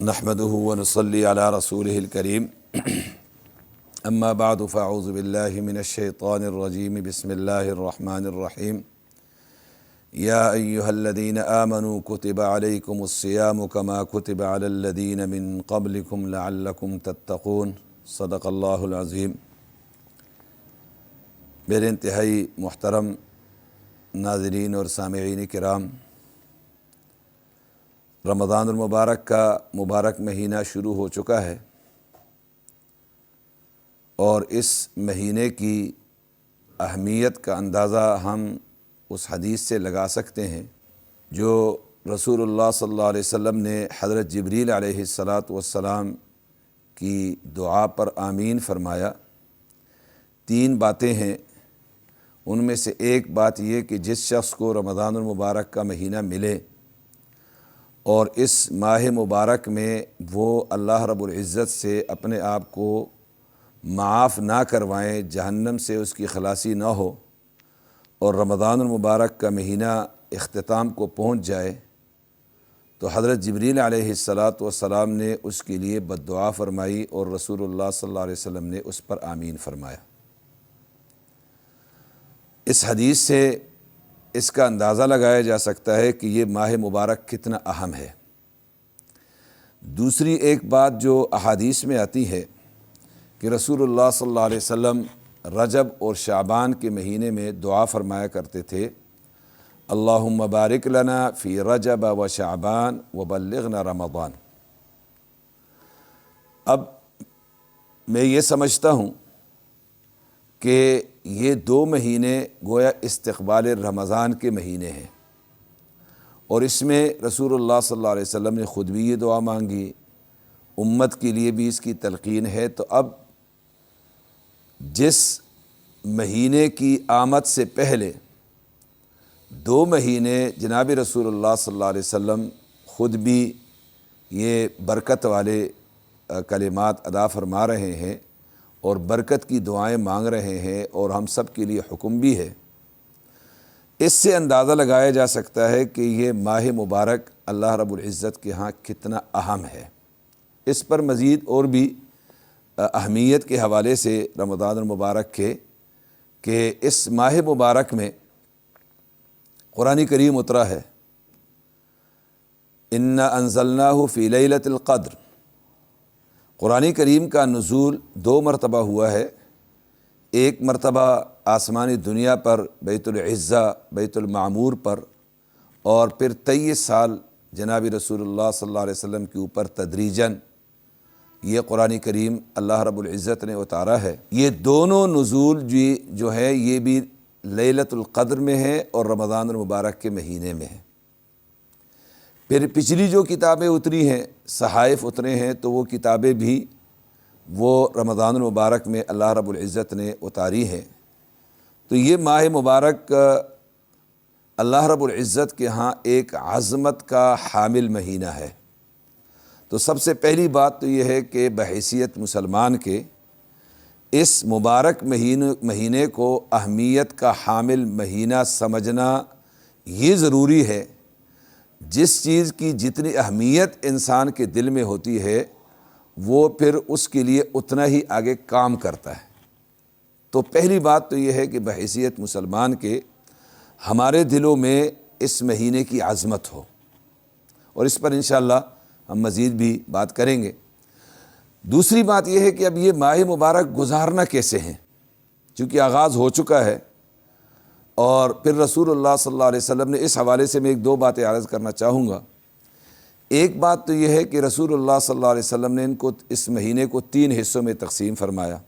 نحمده ونصلي على رسوله الكريم اما بعد فاعوذ بالله من الشيطان الرجيم بسم الله الرحمن الرحيم يا أيها الذين آمنوا كتب عليكم الصيام كما كتب على الذين من قبلكم لعلكم تتقون صدق اللہ العظیم۔ میرے انتہائی محترم ناظرین اور سامعین کرام، رمضان المبارک کا مبارک مہینہ شروع ہو چکا ہے، اور اس مہینے کی اہمیت کا اندازہ ہم اس حدیث سے لگا سکتے ہیں جو رسول اللہ صلی اللہ علیہ وسلم نے حضرت جبریل علیہ السلام کی دعا پر آمین فرمایا۔ 3 باتیں ہیں، ان میں سے ایک بات یہ کہ جس شخص کو رمضان المبارک کا مہینہ ملے اور اس ماہ مبارک میں وہ اللہ رب العزت سے اپنے آپ کو معاف نہ کروائیں، جہنم سے اس کی خلاصی نہ ہو، اور رمضان المبارک کا مہینہ اختتام کو پہنچ جائے، تو حضرت جبریل علیہ السلام نے اس کے لیے بد دعا فرمائی اور رسول اللہ صلی اللہ علیہ وسلم نے اس پر آمین فرمایا۔ اس حدیث سے اس کا اندازہ لگایا جا سکتا ہے کہ یہ ماہ مبارک کتنا اہم ہے۔ دوسری ایک بات جو احادیث میں آتی ہے کہ رسول اللہ صلی اللہ علیہ وسلم رجب اور شعبان کے مہینے میں دعا فرمایا کرتے تھے، اللہم بارک لنا فی رجب و شعبان وبلغنا رمضان۔ اب میں یہ سمجھتا ہوں کہ یہ 2 مہینے گویا استقبال رمضان کے مہینے ہیں، اور اس میں رسول اللہ صلی اللہ علیہ وسلم نے خود بھی یہ دعا مانگی، امت کے لیے بھی اس کی تلقین ہے۔ تو اب جس مہینے کی آمد سے پہلے 2 مہینے جناب رسول اللہ صلی اللہ علیہ وسلم خود بھی یہ برکت والے کلمات ادا فرما رہے ہیں اور برکت کی دعائیں مانگ رہے ہیں، اور ہم سب کے لیے حکم بھی ہے۔ اس سے اندازہ لگایا جا سکتا ہے کہ یہ ماہ مبارک اللہ رب العزت کے ہاں کتنا اہم ہے۔ اس پر مزید اور بھی اہمیت کے حوالے سے رمضان المبارک کے کہ اس ماہ مبارک میں قرآن کریم اترا ہے، اِنَّا أَنزَلْنَاهُ فِي لَيْلَةِ الْقَدْرِ۔ قرآن کریم کا نزول 2 مرتبہ ہوا ہے، ایک مرتبہ آسمانی دنیا پر بیت العزہ بیت المعمور پر، اور پھر 23 سال جناب رسول اللہ صلی اللہ علیہ وسلم کے اوپر تدریجاً یہ قرآن کریم اللہ رب العزت نے اتارا ہے۔ یہ دونوں نزول جو ہے یہ بھی لیلۃ القدر میں ہے اور رمضان المبارک کے مہینے میں ہے۔ پھر پچھلی جو کتابیں اتری ہیں، صحائف اترے ہیں، تو وہ کتابیں بھی وہ رمضان المبارک میں اللہ رب العزت نے اتاری ہیں۔ تو یہ ماہ مبارک اللہ رب العزت کے ہاں ایک عظمت کا حامل مہینہ ہے۔ تو سب سے پہلی بات تو یہ ہے کہ بحیثیت مسلمان کے اس مبارک مہینے کو اہمیت کا حامل مہینہ سمجھنا یہ ضروری ہے۔ جس چیز کی جتنی اہمیت انسان کے دل میں ہوتی ہے وہ پھر اس کے لیے اتنا ہی آگے کام کرتا ہے۔ تو پہلی بات تو یہ ہے کہ بحیثیت مسلمان کے ہمارے دلوں میں اس مہینے کی عظمت ہو، اور اس پر انشاءاللہ ہم مزید بھی بات کریں گے۔ دوسری بات یہ ہے کہ اب یہ ماہ مبارک گزارنا کیسے ہیں، چونکہ آغاز ہو چکا ہے، اور پھر رسول اللہ صلی اللہ علیہ وسلم نے اس حوالے سے میں 2 باتیں عرض کرنا چاہوں گا۔ ایک بات تو یہ ہے کہ رسول اللہ صلی اللہ علیہ وسلم نے اس مہینے کو 3 حصوں میں تقسیم فرمایا،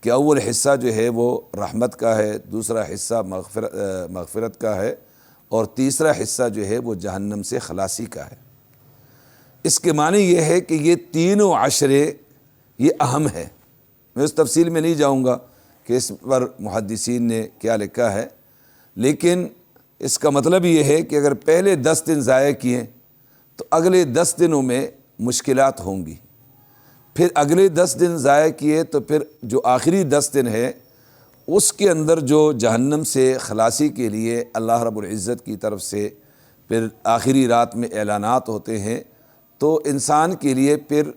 کہ اول حصہ جو ہے وہ رحمت کا ہے، دوسرا حصہ مغفرت کا ہے، اور تیسرا حصہ جو ہے وہ جہنم سے خلاصی کا ہے۔ اس کے معنی یہ ہے کہ یہ تینوں عشرے یہ اہم ہے۔ میں اس تفصیل میں نہیں جاؤں گا کہ اس پر محدثین نے کیا لکھا ہے، لیکن اس کا مطلب یہ ہے کہ اگر پہلے 10 دن ضائع کیے تو اگلے 10 دنوں میں مشکلات ہوں گی، پھر اگلے 10 دن ضائع کیے تو پھر جو آخری 10 دن ہے اس کے اندر جو جہنم سے خلاصی کے لیے اللہ رب العزت کی طرف سے پھر آخری رات میں اعلانات ہوتے ہیں، تو انسان کے لیے پھر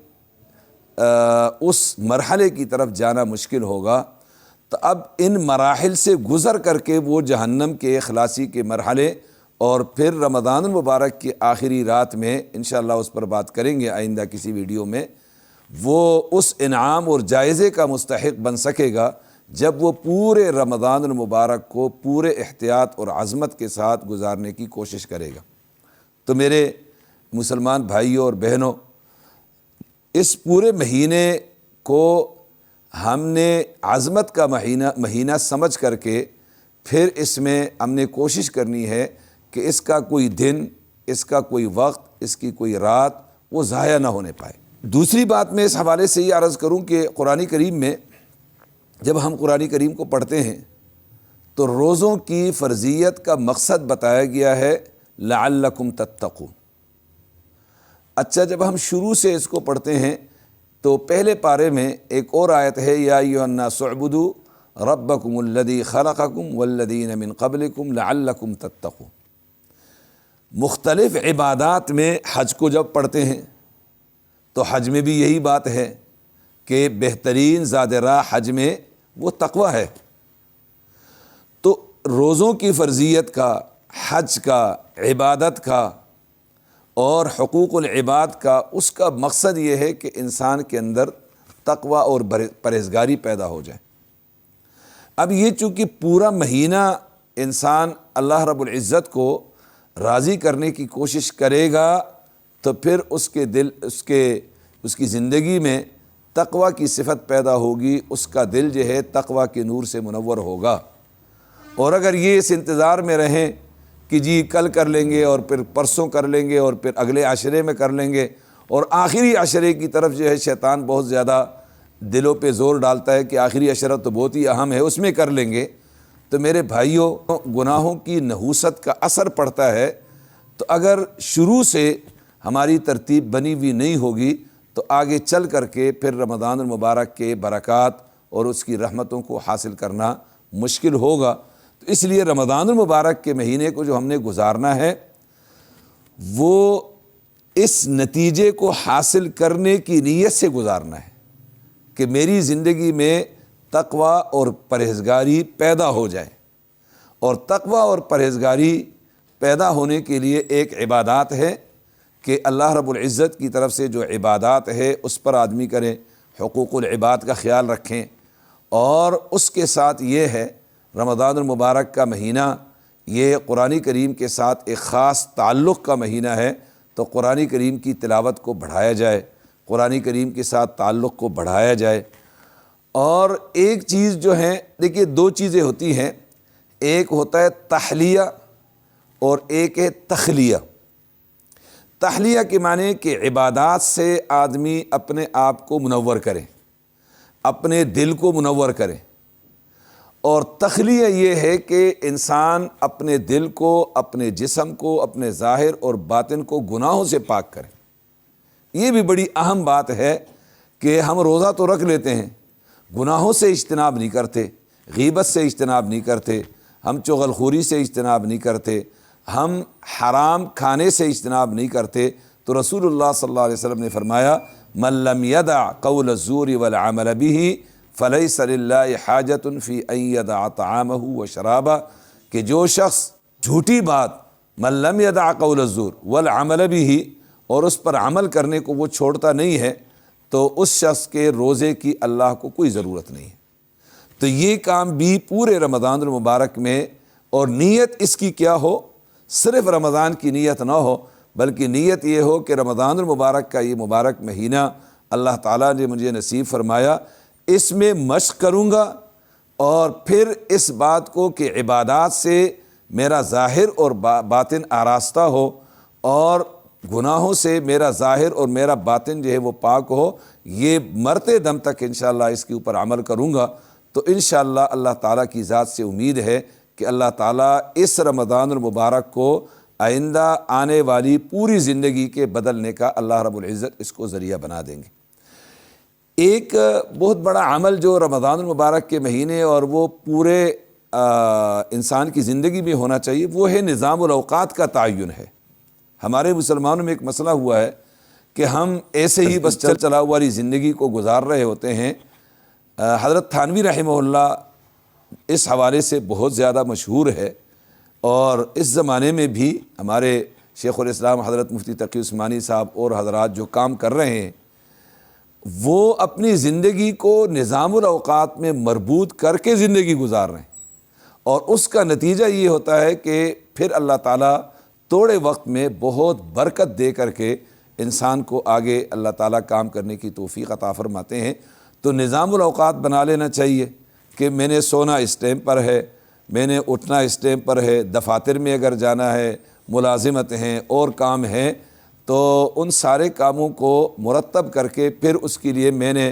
اس مرحلے کی طرف جانا مشکل ہوگا۔ تو اب ان مراحل سے گزر کر کے وہ جہنم کے خلاصی کے مرحلے اور پھر رمضان المبارک کی آخری رات میں انشاءاللہ اس پر بات کریں گے آئندہ کسی ویڈیو میں، وہ اس انعام اور جائزے کا مستحق بن سکے گا جب وہ پورے رمضان المبارک کو پورے احتیاط اور عظمت کے ساتھ گزارنے کی کوشش کرے گا۔ تو میرے مسلمان بھائیوں اور بہنوں، اس پورے مہینے کو ہم نے عظمت کا مہینہ سمجھ کر کے پھر اس میں ہم نے کوشش کرنی ہے کہ اس کا کوئی دن، اس کا کوئی وقت، اس کی کوئی رات وہ ضائع نہ ہونے پائے۔ دوسری بات میں اس حوالے سے یہ عرض کروں کہ قرآن کریم میں جب ہم قرآن کریم کو پڑھتے ہیں تو روزوں کی فرضیت کا مقصد بتایا گیا ہے لعلکم تتقون۔ اچھا، جب ہم شروع سے اس کو پڑھتے ہیں تو پہلے پارے میں ایک اور آیت ہے یا ایھا الناس اعبدوا ربکم الذی خلقکم والذین من قبلکم لعلکم تتقون۔ مختلف عبادات میں حج کو جب پڑھتے ہیں تو حج میں بھی یہی بات ہے کہ بہترین زاد راہ حج میں وہ تقوی ہے۔ تو روزوں کی فرضیت کا، حج کا، عبادت کا اور حقوق العباد کا، اس کا مقصد یہ ہے کہ انسان کے اندر تقوی اور پرہیزگاری پیدا ہو جائے۔ اب یہ چونکہ پورا مہینہ انسان اللہ رب العزت کو راضی کرنے کی کوشش کرے گا تو پھر اس کی زندگی میں تقوی کی صفت پیدا ہوگی، اس کا دل جو ہے تقوی کے نور سے منور ہوگا۔ اور اگر یہ اس انتظار میں رہیں کہ جی کل کر لیں گے اور پھر پرسوں کر لیں گے اور پھر اگلے عشرے میں کر لیں گے، اور آخری عشرے کی طرف جو ہے شیطان بہت زیادہ دلوں پہ زور ڈالتا ہے کہ آخری عشرہ تو بہت ہی اہم ہے، اس میں کر لیں گے، تو میرے بھائیوں، گناہوں کی نحوست کا اثر پڑتا ہے۔ تو اگر شروع سے ہماری ترتیب بنی ہوئی نہیں ہوگی تو آگے چل کر کے پھر رمضان المبارک کے برکات اور اس کی رحمتوں کو حاصل کرنا مشکل ہوگا۔ تو اس لیے رمضان المبارک کے مہینے کو جو ہم نے گزارنا ہے وہ اس نتیجے کو حاصل کرنے کی نیت سے گزارنا ہے کہ میری زندگی میں تقوی اور پرہیزگاری پیدا ہو جائے۔ اور تقوی اور پرہیزگاری پیدا ہونے کے لیے ایک عبادات ہے کہ اللہ رب العزت کی طرف سے جو عبادات ہے اس پر آدمی کریں، حقوق العباد کا خیال رکھیں۔ اور اس کے ساتھ یہ ہے رمضان المبارک کا مہینہ یہ قرآن کریم کے ساتھ ایک خاص تعلق کا مہینہ ہے، تو قرآن کریم کی تلاوت کو بڑھایا جائے، قرآن کریم کے ساتھ تعلق کو بڑھایا جائے۔ اور ایک چیز جو ہے، دیکھیے دو چیزیں ہوتی ہیں، ایک ہوتا ہے تحلیہ اور ایک ہے تخلیہ۔ تحلیہ کے معنی کہ عبادات سے آدمی اپنے آپ کو منور کرے، اپنے دل کو منور کرے، اور تخلیہ یہ ہے کہ انسان اپنے دل کو، اپنے جسم کو، اپنے ظاہر اور باطن کو گناہوں سے پاک کرے۔ یہ بھی بڑی اہم بات ہے کہ ہم روزہ تو رکھ لیتے ہیں، گناہوں سے اجتناب نہیں کرتے، غیبت سے اجتناب نہیں کرتے، ہم چغل خوری سے اجتناب نہیں کرتے، ہم حرام کھانے سے اجتناب نہیں کرتے۔ تو رسول اللہ صلی اللہ علیہ وسلم نے فرمایا من لم يدع قول الزور والعمل به فلیس للہ حاجۃ فی ان یدع طعامہ وشرابہ، کہ جو شخص جھوٹی بات من لم يدع قول الزور والعمل به اور اس پر عمل کرنے کو وہ چھوڑتا نہیں ہے تو اس شخص کے روزے کی اللہ کو کوئی ضرورت نہیں ہے۔ تو یہ کام بھی پورے رمضان المبارک میں، اور نیت اس کی کیا ہو، صرف رمضان کی نیت نہ ہو بلکہ نیت یہ ہو کہ رمضان المبارک کا یہ مبارک مہینہ اللہ تعالیٰ نے مجھے نصیب فرمایا، اس میں مشق کروں گا، اور پھر اس بات کو کہ عبادات سے میرا ظاہر اور باطن آراستہ ہو، اور گناہوں سے میرا ظاہر اور میرا باطن جو ہے وہ پاک ہو، یہ مرتے دم تک انشاءاللہ اس کے اوپر عمل کروں گا۔ تو انشاءاللہ اللہ تعالیٰ کی ذات سے امید ہے کہ اللہ تعالیٰ اس رمضان المبارک کو آئندہ آنے والی پوری زندگی کے بدلنے کا اللہ رب العزت اس کو ذریعہ بنا دیں گے۔ ایک بہت بڑا عمل جو رمضان المبارک کے مہینے اور وہ پورے انسان کی زندگی میں ہونا چاہیے وہ ہے نظام الاوقات کا تعین ہے۔ ہمارے مسلمانوں میں ایک مسئلہ ہوا ہے کہ ہم ایسے ہی بس چل چلاؤ والی زندگی کو گزار رہے ہوتے ہیں۔ حضرت تھانوی رحمہ اللہ اس حوالے سے بہت زیادہ مشہور ہے، اور اس زمانے میں بھی ہمارے شیخ الاسلام حضرت مفتی تقی عثمانی صاحب اور حضرات جو کام کر رہے ہیں، وہ اپنی زندگی کو نظام الاوقات میں مربوط کر کے زندگی گزار رہے ہیں، اور اس کا نتیجہ یہ ہوتا ہے کہ پھر اللہ تعالیٰ تھوڑے وقت میں بہت برکت دے کر کے انسان کو آگے اللہ تعالیٰ کام کرنے کی توفیق عطا فرماتے ہیں۔ تو نظام الاوقات بنا لینا چاہیے کہ میں نے سونا اس ٹائم پر ہے، میں نے اٹھنا اس ٹائم پر ہے، دفاتر میں اگر جانا ہے، ملازمت ہیں اور کام ہیں، تو ان سارے کاموں کو مرتب کر کے پھر اس کے لیے میں نے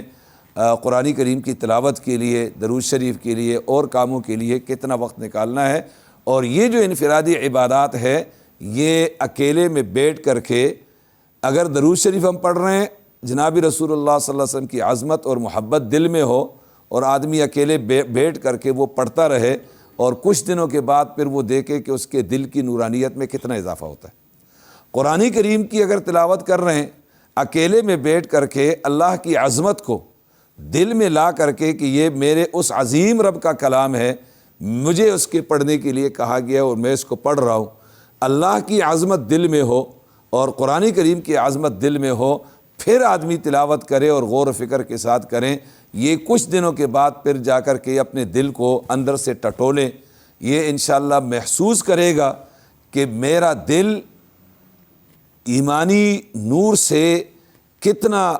قرآن کریم کی تلاوت کے لیے، درود شریف کے لیے اور کاموں کے لیے کتنا وقت نکالنا ہے۔ اور یہ جو انفرادی عبادات ہے، یہ اکیلے میں بیٹھ کر کے اگر درود شریف ہم پڑھ رہے ہیں، جناب رسول اللہ صلی اللہ علیہ وسلم کی عظمت اور محبت دل میں ہو، اور آدمی اکیلے بیٹھ کر کے وہ پڑھتا رہے، اور کچھ دنوں کے بعد پھر وہ دیکھے کہ اس کے دل کی نورانیت میں کتنا اضافہ ہوتا ہے۔ قرآن کریم کی اگر تلاوت کر رہے ہیں اکیلے میں بیٹھ کر کے، اللہ کی عظمت کو دل میں لا کر کے کہ یہ میرے اس عظیم رب کا کلام ہے، مجھے اس کے پڑھنے کے لیے کہا گیا اور میں اس کو پڑھ رہا ہوں، اللہ کی عظمت دل میں ہو اور قرآن کریم کی عظمت دل میں ہو، پھر آدمی تلاوت کرے اور غور و فکر کے ساتھ کریں، یہ کچھ دنوں کے بعد پھر جا کر کے اپنے دل کو اندر سے ٹٹولیں، یہ انشاءاللہ محسوس کرے گا کہ میرا دل ایمانی نور سے کتنا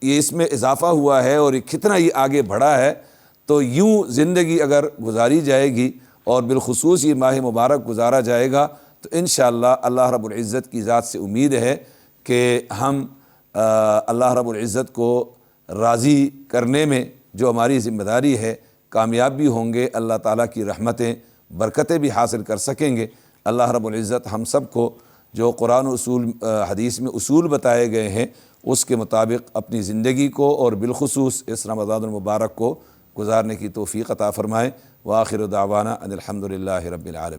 یہ اس میں اضافہ ہوا ہے اور کتنا یہ آگے بڑھا ہے۔ تو یوں زندگی اگر گزاری جائے گی اور بالخصوص یہ ماہ مبارک گزارا جائے گا، تو انشاءاللہ اللہ رب العزت کی ذات سے امید ہے کہ ہم اللہ رب العزت کو راضی کرنے میں جو ہماری ذمہ داری ہے کامیاب بھی ہوں گے، اللہ تعالیٰ کی رحمتیں برکتیں بھی حاصل کر سکیں گے۔ اللہ رب العزت ہم سب کو جو قرآن و اصول حدیث میں اصول بتائے گئے ہیں اس کے مطابق اپنی زندگی کو اور بالخصوص اس رمضان المبارک کو گزارنے کی توفیق عطا فرمائے۔ وآخر دعوانا ان الحمد للہ رب العالمین۔